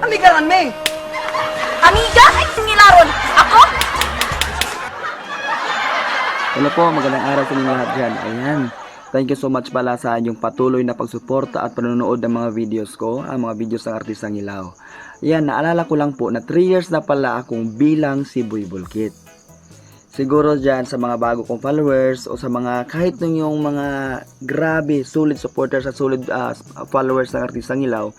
Amiga ran, me. Amiga? Ay, singilaron. Ako? Hello po, magandang araw sa inyo lahat dyan. Ayan, thank you so much pala sa inyong patuloy na pagsuporta at panonood ng mga videos ko, ang mga videos ng Artistang Hilaw. Ayan, naalala ko lang po na 3 years na pala akong bilang si Boy Bulkit. Siguro dyan sa mga bago kong followers o sa mga kahit nung yung mga grabe, solid supporters at solid followers ng Artistang Hilaw,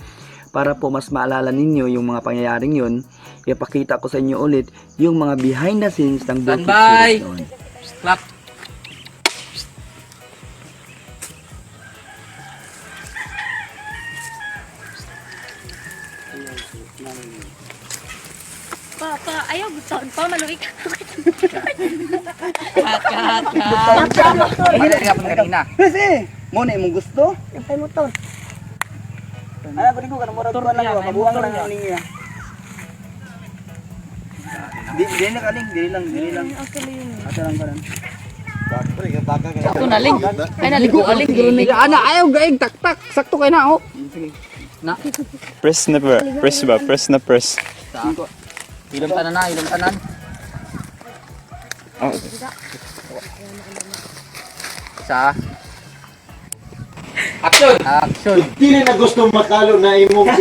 para po mas maalala ninyo yung mga pangyayaring yun, ipakita ko sa inyo ulit yung mga behind the scenes ng Bulkit series noon. Clap. Pa, ayaw, gusto pa, maluik. Kat. Ano nga po kanina? Kasi, muna imong gusto? Napay motor. Ano pa rin ko, kanamurad ko lang ako, kabuang lang ang ninyo. Dili lang kaling, dili lang. Asa lang karan. Ako naling. Ay, naligo aling. Ana, ayaw gaig tak. Sakto kay na, oh. Sige. Na. Press na ba? Press na press. Ilom tanan. Oh. Sa Action. Dili na gusto makalo na imong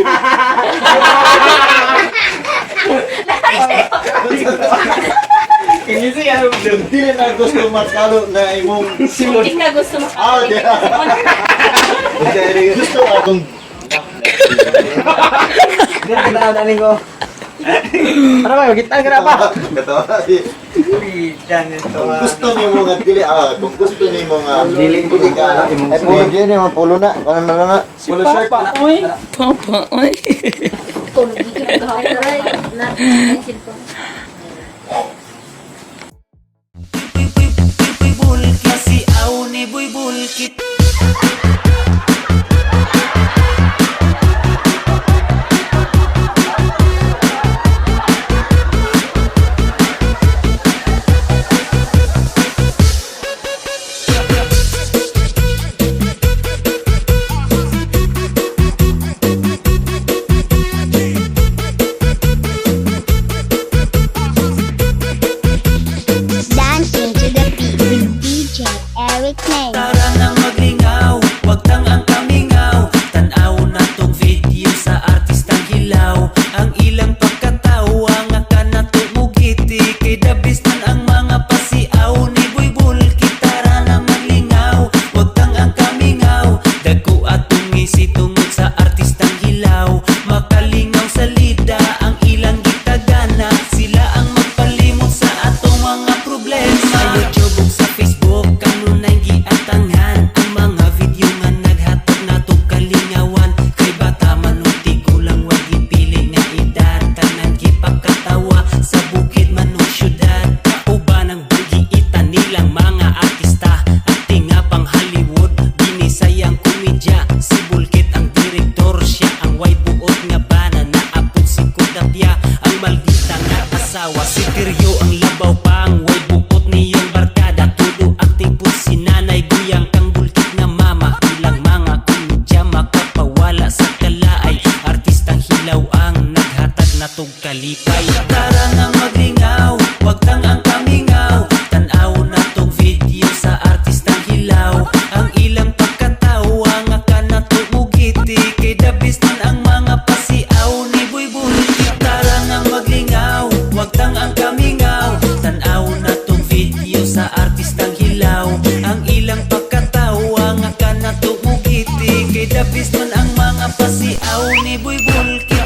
Dili na gusto makalo na imong simon. Hindi ka gusto mo. Gusto akong Dili ko. Ano ba, magitan ka na pa? gusto niyo mga dili kung gusto niyo mga Dili ko ka. ay pulo dyan yung pulo na ano na pulo shirt Papa, oy. Kung hindi ka nag-hawak na cellphone. Dancing to the beat with DJ Eric May. Tara nang maglingaw, wag tang ang kamingaw. Tanaw na tong video sa Artistang Hilaw. Ang ilang pagkatawa nga ka na tumugiti. Kay dabis man ang mga pasiaw ni Boy Bulkit. Tara nang maglingaw, wag tang ang kamingaw. Dagko atong ngisi tungod sa Artistang Hilaw. Makalingaw sa lida ang ilang gitagana. Sila ang magpalimot sa atong mga problema. Sa YouTube ug sa Facebook kanunay giatangan ang mga video nga naghatag natong kalingawan. Kay bata man ug tigulang wag ipili nga edad. Tanan gipakatawa sa bukid man ug syudad. Kauban ang bagiitan nilang mga artista. Acting nga pang Hollywood, binisayang komedya. Si Bulkit ang direktor, siya ang way buot nga bana. Naapod si Kudapya, ang maldita nga asawa. Si Tiryo ang labaw pang way buot niyang barkada. Tudo acting po si Nanay Guyang kang Bulkit nga mama. Ilang mga komedya makapawala sa kalaay. Artistang Hilaw ang naghatag na tong kalipay. Tara nang maglingaw, wag tang ang kamingaw. Tanaw na tong video sa Artistang Hilaw. Ang ilang pagkatawa nga ka na tumugiti. Kay dabis man ang mga pasiaw ni Boy Bulkit. Tara nang maglingaw, wag tang ang kamingaw. Tanaw na tong video sa Artistang Hilaw. Ang ilang pagkatawa nga ka na tumugiti. Kay dabis man ang mga pasiaw ni Boy Bulkit.